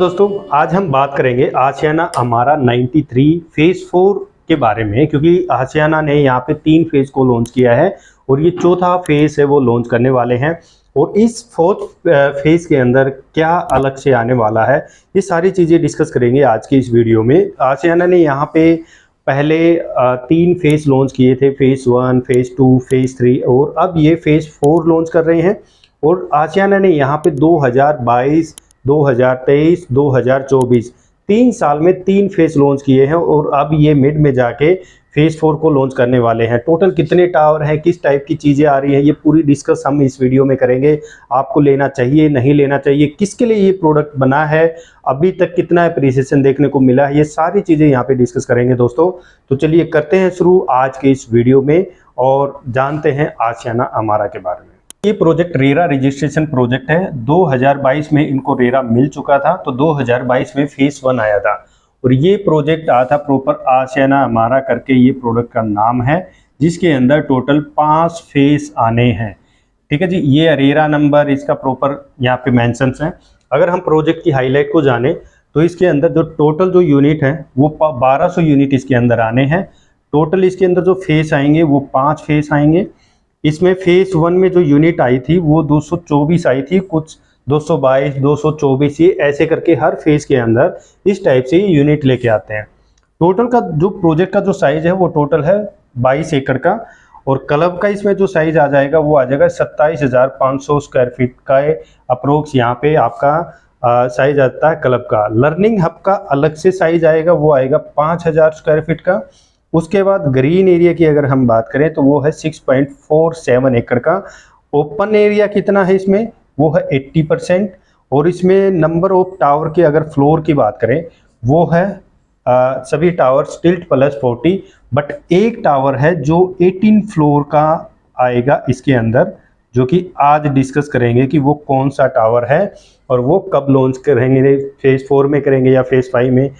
दोस्तों आज हम बात करेंगे आशियाना अमारा 93 फेज 4 के बारे में, क्योंकि आशियाना ने यहाँ पे 3 फेज को लॉन्च किया है और ये चौथा फेज है वो लॉन्च करने वाले हैं। और इस फोर्थ फेज के अंदर क्या अलग से आने वाला है, ये सारी चीज़ें डिस्कस करेंगे आज की इस वीडियो में। आशियाना ने यहाँ पे पहले 3 फेज लॉन्च किए थे, फेज 1, फेज 2, फेज 3 और अब ये फेज 4 लॉन्च कर रहे हैं। और आशियाना ने यहाँ पे 2022, 2023, 2024 3 साल में 3 फेज लॉन्च किए हैं और अब ये मिड में जाके फेज 4 को लॉन्च करने वाले हैं। टोटल कितने टावर हैं, किस टाइप की चीज़ें आ रही हैं, ये पूरी डिस्कस हम इस वीडियो में करेंगे। आपको लेना चाहिए, नहीं लेना चाहिए, किसके लिए ये प्रोडक्ट बना है, अभी तक कितना एप्रिसिएशन देखने को मिला है, ये सारी चीज़ें यहाँ पे डिस्कस करेंगे दोस्तों। तो चलिए करते हैं शुरू आज के इस वीडियो में और जानते हैं आशियाना अमारा के बारे में। ये प्रोजेक्ट रेरा रजिस्ट्रेशन प्रोजेक्ट है। 2022 में इनको रेरा मिल चुका था, तो 2022 में फेज 1 आया था और ये प्रोजेक्ट आया था प्रॉपर आशियाना अमारा करके ये प्रोडक्ट का नाम है, जिसके अंदर टोटल 5 फेज आने हैं। ठीक है जी, ये रेरा नंबर इसका प्रॉपर यहाँ पे मेंशंस हैं। अगर हम प्रोजेक्ट की हाईलाइट को जाने तो इसके अंदर जो टोटल जो यूनिट है वो 1200 यूनिट इसके अंदर आने हैं। टोटल इसके अंदर जो फेज आएंगे वो 5 फेज आएंगे। इसमें फेज 1 में जो यूनिट आई थी वो 224 आई थी, कुछ 222, 224, ये ऐसे करके हर फेज के अंदर इस टाइप से ये यूनिट लेके आते हैं। टोटल का जो प्रोजेक्ट का जो साइज है वो टोटल है 22 एकड़ का और क्लब का इसमें जो साइज आ जाएगा वो आ जाएगा 27,500 स्क्वायर फीट का अप्रोक्स यहाँ पे आपका साइज आता है क्लब का। लर्निंग हब का अलग से साइज आएगा, वो आएगा 5,000 स्क्वायर फीट का। उसके बाद ग्रीन एरिया की अगर हम बात करें तो वो है 6.47 एकड़ का। ओपन एरिया कितना है इसमें, वो है 80%। और इसमें नंबर ऑफ टावर की अगर फ्लोर की बात करें वो है सभी टावर टिल्ट प्लस 40, बट एक टावर है जो 18 फ्लोर का आएगा इसके अंदर, जो कि आज डिस्कस करेंगे कि वो कौन सा टावर है और वो कब लॉन्च करेंगे, फेज 4 में करेंगे या फेज 5 में।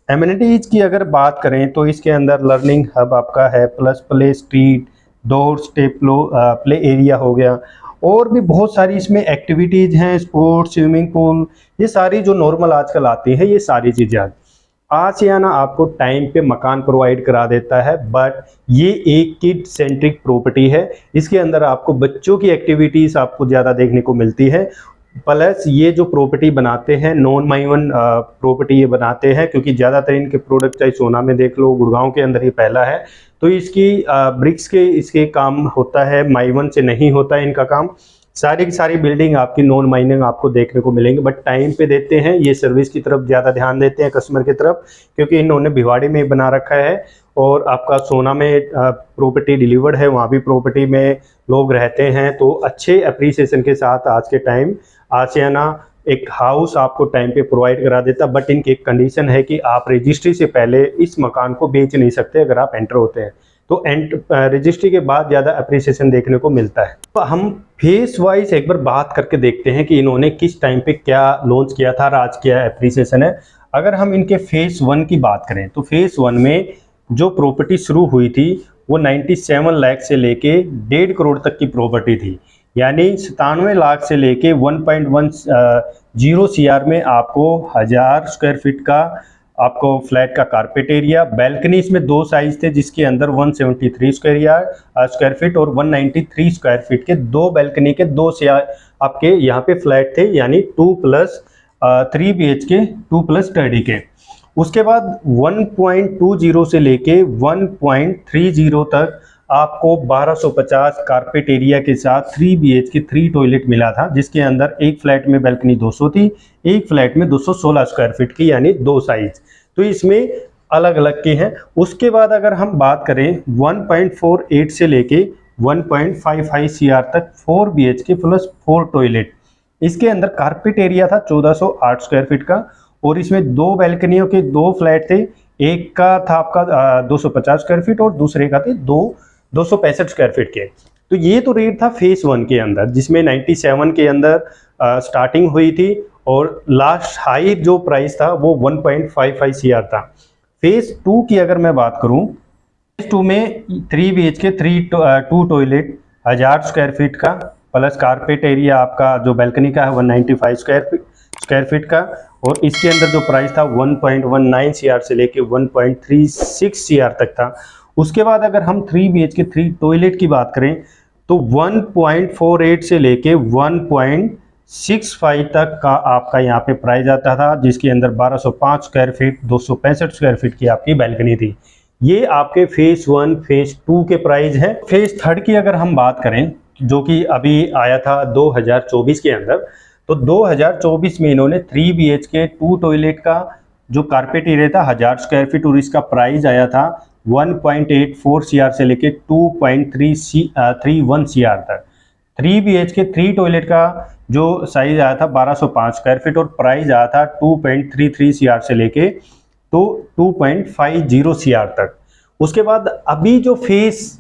एमिनिटीज की अगर बात करें तो इसके अंदर लर्निंग हब आपका है, plus play street, door step play area हो गया, और भी बहुत सारी इसमें एक्टिविटीज़ हैं, स्पोर्ट्स, स्विमिंग पूल, ये सारी जो नॉर्मल आजकल आती है ये सारी चीज़ें। आशियाना आपको टाइम पे मकान प्रोवाइड करा देता है, बट ये एक किड सेंट्रिक प्रॉपर्टी है। इसके अंदर आपको बच्चों की एक्टिविटीज़ आपको ज़्यादा देखने को मिलती है। प्लस ये जो प्रॉपर्टी बनाते हैं नॉन माइवन प्रॉपर्टी ये बनाते हैं, क्योंकि ज़्यादातर इनके प्रोडक्ट चाहे सोना में देख लो, गुड़गांव के अंदर ही पहला है, तो इसकी ब्रिक्स के इसके काम होता है, माइवन से नहीं होता है इनका काम। सारी की सारी बिल्डिंग आपकी नॉन माइनिंग आपको देखने को मिलेंगे, बट टाइम पे देते हैं, ये सर्विस की तरफ ज़्यादा ध्यान देते हैं कस्टमर की तरफ, क्योंकि इन्होंने भिवाड़ी में बना रखा है और आपका सोना में प्रॉपर्टी डिलीवर्ड है, वहाँ भी प्रॉपर्टी में लोग रहते हैं, तो अच्छे अप्रिसिएशन के साथ आज के टाइम आशियाना एक हाउस आपको टाइम पे प्रोवाइड करा देता। बट इनकी एक कंडीशन है कि आप रजिस्ट्री से पहले इस मकान को बेच नहीं सकते अगर आप एंटर होते हैं, तो रजिस्ट्री के बाद ज़्यादा अप्रिसिएशन देखने को मिलता है। तो हम फेस वाइज एक बार बात करके देखते हैं कि इन्होंने किस टाइम पे क्या लॉन्च किया था और आज क्या अप्रिसिएशन है। अगर हम इनके फेस 1 की बात करें तो फेस 1 में जो प्रॉपर्टी शुरू हुई थी वो 97 लाख से लेके 1.5 करोड़ तक की प्रॉपर्टी थी, यानी 97 लाख से लेके 1.10 CR में आपको 1000 स्क्वायर फीट का आपको फ्लैट का कारपेट एरिया। बैल्कनी इसमें 2 साइज थे, जिसके अंदर 173 स्क्वायर फीट और 193 स्क्वायर फीट के 2 बैल्कनी के 2 से आपके यहाँ पे फ्लैट थे, यानी 2+3 BHK 2+30 के। उसके बाद 1.20 से लेके 1.30 तक आपको 1250 कारपेट एरिया के साथ 3 BHK 3 टॉयलेट मिला था, जिसके अंदर एक फ्लैट में बैल्कनी 200 थी, एक फ्लैट में 216 स्क्वायर फीट की, यानी 2 साइज, तो इसमें अलग अलग के हैं। उसके बाद अगर हम बात करें 1.48 से लेके 1.55 CR तक 4 BHK प्लस 4 टॉयलेट, इसके अंदर कारपेट एरिया था 1408 स्क्वायर फीट का और इसमें 2 बैल्कनियों के 2 फ्लैट थे, एक का था आपका 250 स्क्वायर फीट और दूसरे का थे 265 स्क्वायर फीट के। तो ये तो रेट था फेज 1 के अंदर, जिसमें 97 के अंदर स्टार्टिंग हुई थी और लास्ट हाई जो प्राइस था वो 1.55 CR था। फेज 2 की अगर मैं बात करूं, फेज 2 में 3 BHK 2 टॉयलेट 1000 स्क्वायर फीट का प्लस कारपेट एरिया आपका जो बैल्कनी का है 195 स्क्वायर स्क्वायर फीट का, और इसके अंदर जो प्राइस था 1.19 सीआर से लेके 1.36 सीआर तक था। उसके बाद अगर हम 3 BHK 3 टॉयलेट की बात करें तो 1.48 से लेके 1.65 तक का आपका यहाँ पे प्राइस आता था, जिसके अंदर 1205 स्क्वायर फीट 265 स्क्वायर फीट की आपकी बैल्कनी थी। ये आपके फेज 1 फेज 2 के प्राइस हैं। फेज 3 की अगर हम बात करें जो कि अभी आया था 2024 के अंदर, तो 2024 में इन्होंने 3 BHK 2 टॉयलेट का जो कारपेट एरिया था 1000 स्क्वायर फीट और इसका प्राइस आया था 1.84 सीआर से लेके 2.31 सीआर तक। 3 BHK 3 टॉयलेट का जो साइज आया था 1205 स्क्वायर फीट और प्राइस आया था 2.33 सीआर से लेके तो 2.50 सीआर तक। उसके बाद अभी जो फेज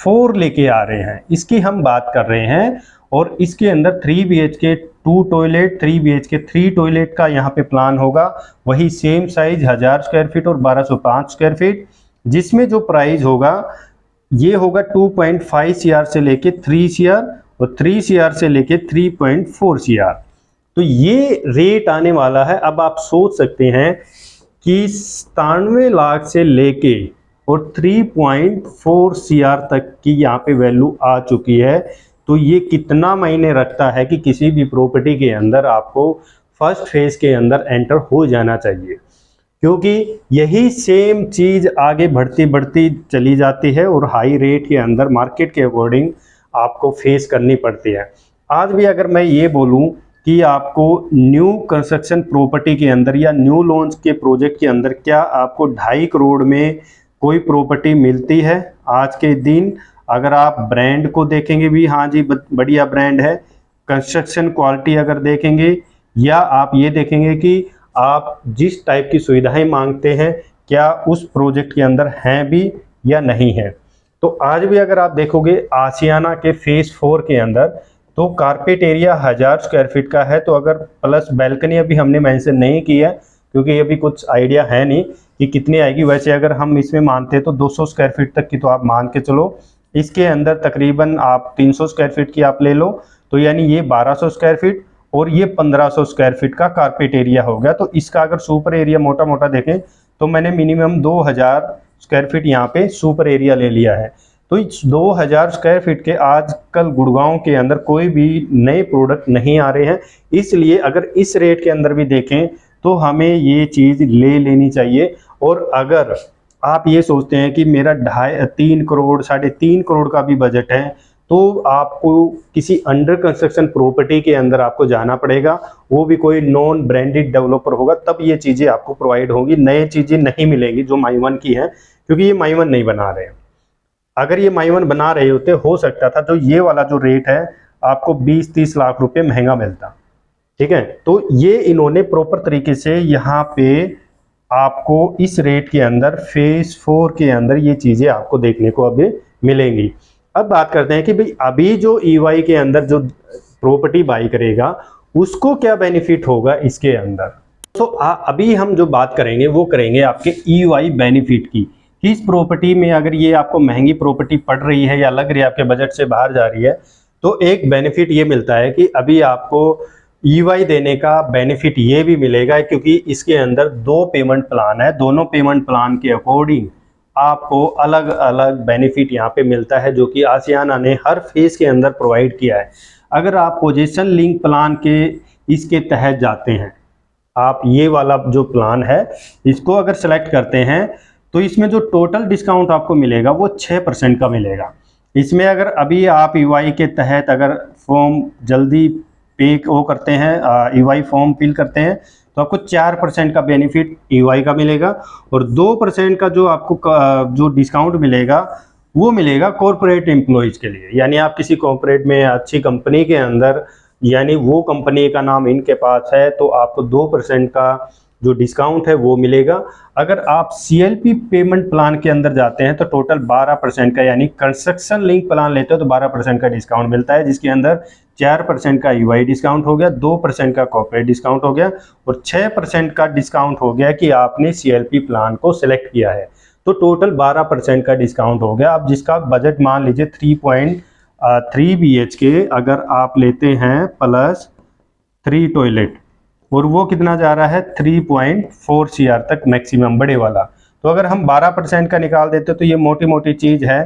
4 लेके आ रहे हैं इसकी हम बात कर रहे हैं, और इसके अंदर 3 BHK 2 टॉयलेट 3 BHK 3 टॉयलेट का यहाँ पे प्लान होगा, वही सेम साइज 1000 स्क्वायर फीट और 1205 स्क्वायर फीट, जिसमें जो प्राइस होगा ये होगा 2.5 सीआर से लेके 3 सीआर और 3 सीआर से लेके 3.4 सीआर। तो ये रेट आने वाला है। अब आप सोच सकते हैं कि 97 लाख से लेके और 3.4 सीआर तक की यहाँ पे वैल्यू आ चुकी है। तो ये कितना मायने रखता है कि किसी भी प्रॉपर्टी के अंदर आपको फर्स्ट फेज के अंदर एंटर हो जाना चाहिए, क्योंकि यही सेम चीज़ आगे बढ़ती बढ़ती चली जाती है और हाई रेट के अंदर मार्केट के अकॉर्डिंग आपको फेस करनी पड़ती है। आज भी अगर मैं ये बोलूँ कि आपको न्यू कंस्ट्रक्शन प्रॉपर्टी के अंदर या न्यू लॉन्च के प्रोजेक्ट के अंदर क्या आपको 2.5 करोड़ में कोई प्रॉपर्टी मिलती है आज के दिन? अगर आप ब्रांड को देखेंगे भी, हाँ जी बढ़िया ब्रांड है, कंस्ट्रक्शन क्वालिटी अगर देखेंगे, या आप ये देखेंगे कि आप जिस टाइप की सुविधाएं मांगते हैं क्या उस प्रोजेक्ट के अंदर हैं भी या नहीं है। तो आज भी अगर आप देखोगे आशियाना के फेज 4 के अंदर तो कारपेट एरिया 1000 स्क्वायर फीट का है, तो अगर प्लस बैल्कनी अभी हमने मेंशन नहीं की है क्योंकि अभी कुछ आइडिया है नहीं कि कितनी आएगी। वैसे अगर हम इसमें मानते हैं तो 200 स्क्वायर फीट तक की तो आप मान के चलो, इसके अंदर तकरीबन आप 300 स्क्वायर फीट की आप ले लो, तो यानी ये 1200 स्क्वायर फीट और ये 1500 स्क्वायर फीट का कारपेट एरिया हो गया। तो इसका अगर सुपर एरिया मोटा मोटा देखें तो मैंने मिनिमम 2000 स्क्वायर फीट यहाँ पे सुपर एरिया ले लिया है। तो इस 2000 स्क्वायर फीट के आजकल गुड़गांव के अंदर कोई भी नए प्रोडक्ट नहीं आ रहे हैं, इसलिए अगर इस रेट के अंदर भी देखें तो हमें ये चीज़ ले लेनी चाहिए। और अगर आप ये सोचते हैं कि मेरा 3 करोड़ 3.5 करोड़ का भी बजट है तो आपको किसी अंडर कंस्ट्रक्शन प्रॉपर्टी के अंदर आपको जाना पड़ेगा, वो भी कोई नॉन ब्रांडेड डेवलपर होगा, तब ये चीज़ें आपको प्रोवाइड होंगी। नए चीज़ें नहीं मिलेंगी जो माई वन की हैं, क्योंकि ये माई वन नहीं बना रहे हैं। अगर ये माई वन बना रहे होते हो सकता था तो ये वाला जो रेट है आपको 20-30 लाख रुपए महंगा मिलता। ठीक है, तो ये इन्होंने प्रॉपर तरीके से यहाँ पे आपको इस रेट के अंदर फेज 4 के अंदर ये चीज़ें आपको देखने को अभी मिलेंगी। अब बात करते हैं कि भाई अभी जो EY के अंदर जो प्रॉपर्टी बाई करेगा उसको क्या बेनिफिट होगा इसके अंदर। तो अभी हम जो बात करेंगे वो करेंगे आपके EY बेनिफिट की, कि इस प्रॉपर्टी में अगर ये आपको महंगी प्रॉपर्टी पड़ रही है या लग रही है आपके बजट से बाहर जा रही है, तो एक बेनिफिट ये मिलता है कि अभी आपको EY देने का बेनिफिट ये भी मिलेगा क्योंकि इसके अंदर 2 पेमेंट प्लान है। दोनों पेमेंट प्लान के अकॉर्डिंग आपको अलग अलग बेनिफिट यहाँ पे मिलता है जो कि आशियाना ने हर फेज के अंदर प्रोवाइड किया है। अगर आप पोजीशन लिंक प्लान के इसके तहत जाते हैं, आप ये वाला जो प्लान है इसको अगर सेलेक्ट करते हैं तो इसमें जो टोटल डिस्काउंट आपको मिलेगा वो 6% का मिलेगा। इसमें अगर अभी आप EY के तहत अगर फॉर्म जल्दी पे वो करते हैं, EY फॉर्म फिल करते हैं, तो आपको 4% का बेनिफिट EY का मिलेगा और 2% का जो आपको जो डिस्काउंट मिलेगा वो मिलेगा कॉर्पोरेट एम्प्लॉयज़ के लिए। यानी आप किसी कॉर्पोरेट में अच्छी कंपनी के अंदर, यानी वो कंपनी का नाम इनके पास है, तो आपको 2% का जो डिस्काउंट है वो मिलेगा। अगर आप CLP पेमेंट प्लान के अंदर जाते हैं तो टोटल 12% का, यानी कंस्ट्रक्शन लिंक प्लान लेते हो तो 12% का डिस्काउंट मिलता है, जिसके अंदर 4% का EY डिस्काउंट हो गया, 2% का कॉर्पोरेट डिस्काउंट हो गया और 6% का डिस्काउंट हो गया कि आपने CLP प्लान को सिलेक्ट किया है। तो टोटल 12% का डिस्काउंट हो गया। अब जिसका बजट मान लीजिए 3.3 BHK अगर आप लेते हैं प्लस 3 टॉयलेट, और वो कितना जा रहा है 3.4 CR तक मैक्सिमम बड़े वाला। तो अगर हम 12% का निकाल देते तो ये मोटी मोटी चीज़ है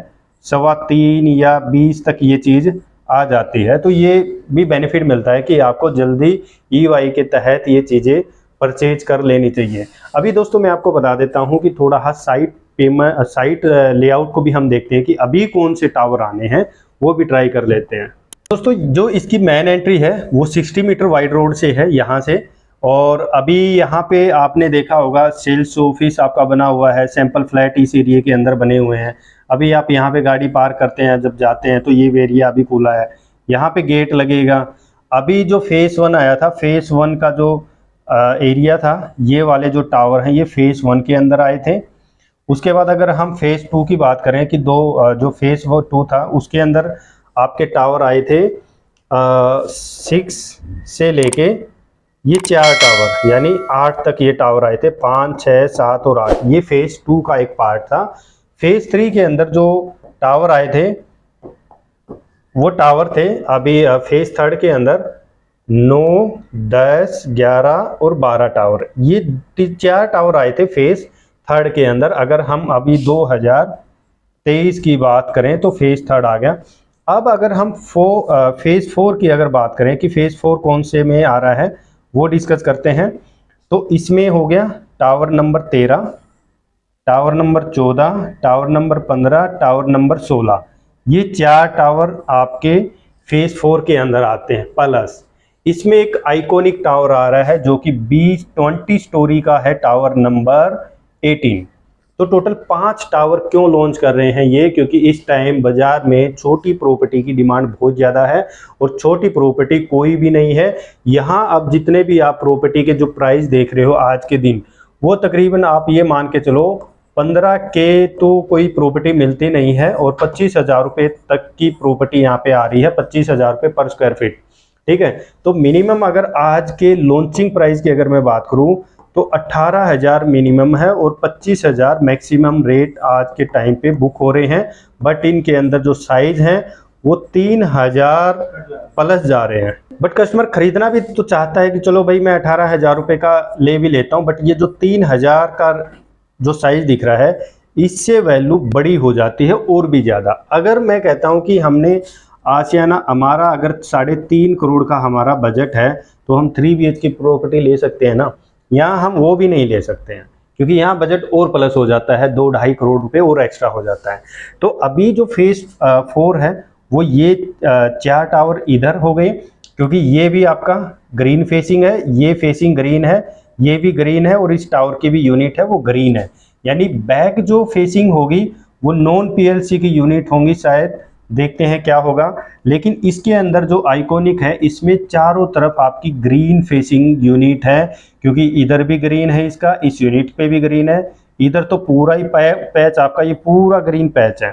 3.25 या 20 तक ये चीज़ आ जाती है। तो ये भी बेनिफिट मिलता है कि आपको जल्दी EY के तहत ये चीज़ें परचेज कर लेनी चाहिए। अभी दोस्तों मैं आपको बता देता हूँ कि थोड़ा साइट पेमेंट साइट लेआउट को भी हम देखते हैं कि अभी कौन से टावर आने हैं, वो भी ट्राई कर लेते हैं। दोस्तों जो इसकी मेन एंट्री है वो 60 मीटर वाइड रोड से है यहाँ से, और अभी यहाँ पे आपने देखा होगा सेल्स ऑफिस आपका बना हुआ है, सैंपल फ्लैट इस एरिया के अंदर बने हुए हैं। अभी आप यहाँ पे गाड़ी पार्क करते हैं, जब जाते हैं तो ये एरिया अभी खुला है, यहाँ पे गेट लगेगा। अभी जो फेस 1 आया था, फेस 1 का जो एरिया था, ये वाले जो टावर हैं ये फेस 1 के अंदर आए थे। उसके बाद अगर हम फेस 2 की बात करें कि जो फेस 2 था उसके अंदर आपके टावर आए थे 6 से लेके ये 4 टावर यानी 8 तक ये टावर आए थे, 5, 6, 7 और 8। ये फेज 2 का एक पार्ट था। फेज 3 के अंदर जो टावर आए थे वो टावर थे अभी फेज 3 के अंदर 9, 10, 11 और 12 टावर। ये 4 टावर आए थे फेज 3 के अंदर। अगर हम अभी 2023 की बात करें तो फेज 3 आ गया। अब अगर हम फेज 4 की अगर बात करें कि फेज 4 कौन से में आ रहा है वो डिस्कस करते हैं। तो इसमें हो गया tower number 13, tower number 14, tower number 15, tower number 16। ये 4 टावर आपके फेज 4 के अंदर आते हैं। प्लस इसमें एक आइकॉनिक टावर आ रहा है जो कि 20 स्टोरी का है, टावर नंबर 18। तो टोटल 5 टावर क्यों लॉन्च कर रहे हैं ये, क्योंकि इस टाइम बाजार में छोटी प्रॉपर्टी की डिमांड बहुत ज़्यादा है और छोटी प्रॉपर्टी कोई भी नहीं है। यहाँ अब जितने भी आप प्रॉपर्टी के जो प्राइस देख रहे हो आज के दिन, वो तकरीबन आप ये मान के चलो 15 के तो कोई प्रॉपर्टी मिलती नहीं है, और 25,000 रुपये तक की प्रॉपर्टी यहाँ पे आ रही है, 25,000 रुपये पर स्क्वायर फीट। ठीक है, तो मिनिमम अगर आज के लॉन्चिंग प्राइस की अगर मैं बात करूँ तो 18,000 मिनिमम है और 25,000 मैक्सिमम रेट आज के टाइम पे बुक हो रहे हैं। बट इनके अंदर जो साइज हैं वो 3,000 प्लस जा रहे हैं। बट कस्टमर खरीदना भी तो चाहता है कि चलो भाई मैं 18,000 रुपये का ले भी लेता हूँ, बट ये जो 3,000 का जो साइज दिख रहा है इससे वैल्यू बड़ी हो जाती है और भी ज़्यादा। अगर मैं कहता हूँ कि हमने आशियाना हमारा अगर 3.5 करोड़ का हमारा बजट है तो हम 3 BHK प्रॉपर्टी ले सकते हैं ना। यहाँ हम वो भी नहीं ले सकते हैं क्योंकि यहाँ बजट और प्लस हो जाता है, 2-2.5 करोड़ रुपए और एक्स्ट्रा हो जाता है। तो अभी जो फेज 4 है वो ये 4 टावर इधर हो गए, क्योंकि ये भी आपका ग्रीन फेसिंग है, ये फेसिंग ग्रीन है, ये भी ग्रीन है और इस टावर की भी यूनिट है वो ग्रीन है। यानी बैक जो फेसिंग होगी वो नॉन PLC की यूनिट होंगी शायद, देखते हैं क्या होगा। लेकिन इसके अंदर जो आइकॉनिक है इसमें चारों तरफ आपकी ग्रीन फेसिंग यूनिट है, क्योंकि इधर भी ग्रीन है इसका, इस यूनिट पे भी ग्रीन है, इधर तो पूरा ही पैच आपका ये पूरा ग्रीन पैच है,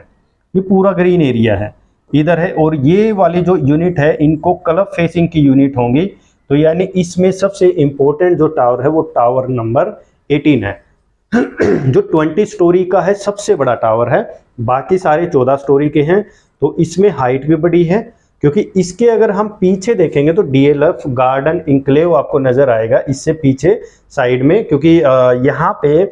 ये पूरा ग्रीन एरिया है इधर है। और ये वाली जो यूनिट है इनको क्लब फेसिंग की यूनिट होंगी। तो यानी इसमें सबसे इंपॉर्टेंट जो टावर है वो टावर नंबर 18 है जो 20 स्टोरी का है, सबसे बड़ा टावर है। बाकी सारे 14 स्टोरी के हैं। तो इसमें हाइट भी बड़ी है, क्योंकि इसके अगर हम पीछे देखेंगे तो DLF गार्डन इंक्लेव आपको नजर आएगा इससे पीछे साइड में, क्योंकि यहाँ पे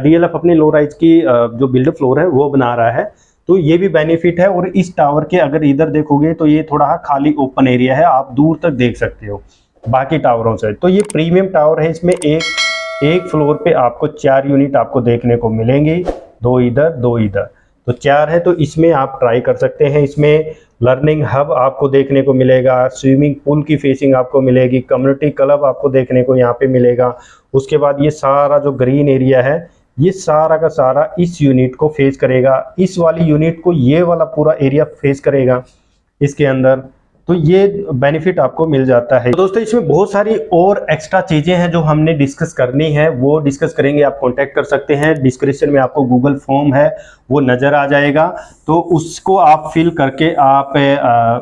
DLF अपनी लो राइज की जो बिल्ड फ्लोर है वो बना रहा है। तो ये भी बेनिफिट है। और इस टावर के अगर इधर देखोगे तो ये थोड़ा खाली ओपन एरिया है, आप दूर तक देख सकते हो बाकी टावरों से। तो ये प्रीमियम टावर है, इसमें एक फ्लोर पे आपको 4 यूनिट आपको देखने को मिलेंगी, 2 इधर 2 इधर, तो 4 है। तो इसमें आप ट्राई कर सकते हैं। इसमें लर्निंग हब आपको देखने को मिलेगा, स्विमिंग पूल की फेसिंग आपको मिलेगी, कम्युनिटी क्लब आपको देखने को यहाँ पे मिलेगा। उसके बाद ये सारा जो ग्रीन एरिया है ये सारा का सारा इस यूनिट को फेस करेगा, इस वाली यूनिट को ये वाला पूरा एरिया फेस करेगा इसके अंदर। तो ये बेनिफिट आपको मिल जाता है। तो दोस्तों इसमें बहुत सारी और एक्स्ट्रा चीज़ें हैं जो हमने डिस्कस करनी है, वो डिस्कस करेंगे। आप कांटेक्ट कर सकते हैं, डिस्क्रिप्शन में आपको गूगल फॉर्म है वो नज़र आ जाएगा, तो उसको आप फिल करके आप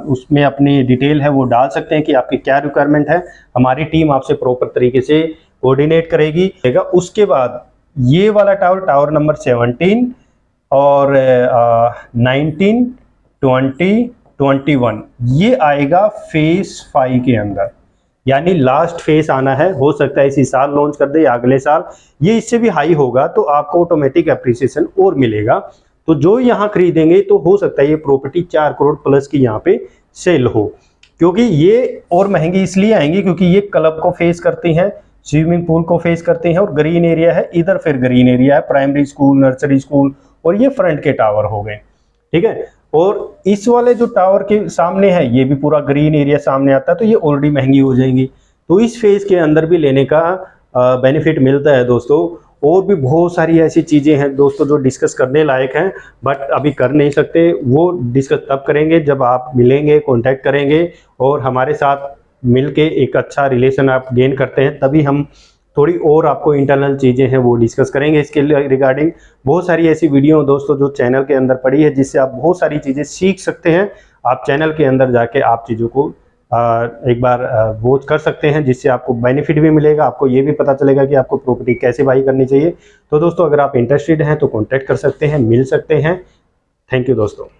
उसमें अपनी डिटेल है वो डाल सकते हैं कि आपकी क्या रिक्वायरमेंट है। हमारी टीम आपसे प्रॉपर तरीके से कोऑर्डिनेट करेगी। उसके बाद ये वाला टावर नंबर 17 और 19, 20, 21 ये आएगा फेज 5 के अंदर। यानी लास्ट फेस आना है, हो सकता है इसी साल लॉन्च कर दे या अगले साल, ये इससे भी हाई होगा तो आपको ऑटोमेटिक एप्रिसिएशन और मिलेगा। तो जो यहाँ खरीदेंगे तो हो सकता है ये प्रॉपर्टी 4 करोड़ प्लस की यहाँ पे सेल हो, क्योंकि ये और महंगी इसलिए आएंगी क्योंकि ये क्लब को फेस करती हैं, स्विमिंग पूल को फेस करती हैं और ग्रीन एरिया है, इधर फिर ग्रीन एरिया है, प्राइमरी स्कूल, नर्सरी स्कूल, और ये फ्रंट के टावर हो गए, ठीक है। और इस वाले जो टावर के सामने है ये भी पूरा ग्रीन एरिया सामने आता है, तो ये ऑलरेडी महंगी हो जाएंगी। तो इस फेज के अंदर भी लेने का बेनिफिट मिलता है दोस्तों। और भी बहुत सारी ऐसी चीज़ें हैं दोस्तों जो डिस्कस करने लायक हैं, बट अभी कर नहीं सकते, वो डिस्कस तब करेंगे जब आप मिलेंगे, कांटेक्ट करेंगे और हमारे साथ मिलके एक अच्छा रिलेशन आप गेन करते हैं, तभी हम थोड़ी और आपको इंटरनल चीज़ें हैं वो डिस्कस करेंगे। इसके रिगार्डिंग बहुत सारी ऐसी वीडियो दोस्तों जो चैनल के अंदर पड़ी है, जिससे आप बहुत सारी चीज़ें सीख सकते हैं। आप चैनल के अंदर जाके आप चीज़ों को एक बार वॉच कर सकते हैं, जिससे आपको बेनिफिट भी मिलेगा, आपको ये भी पता चलेगा कि आपको प्रॉपर्टी कैसे बाई करनी चाहिए। तो दोस्तों अगर आप इंटरेस्टेड हैं तो कॉन्टैक्ट कर सकते हैं, मिल सकते हैं। थैंक यू दोस्तों।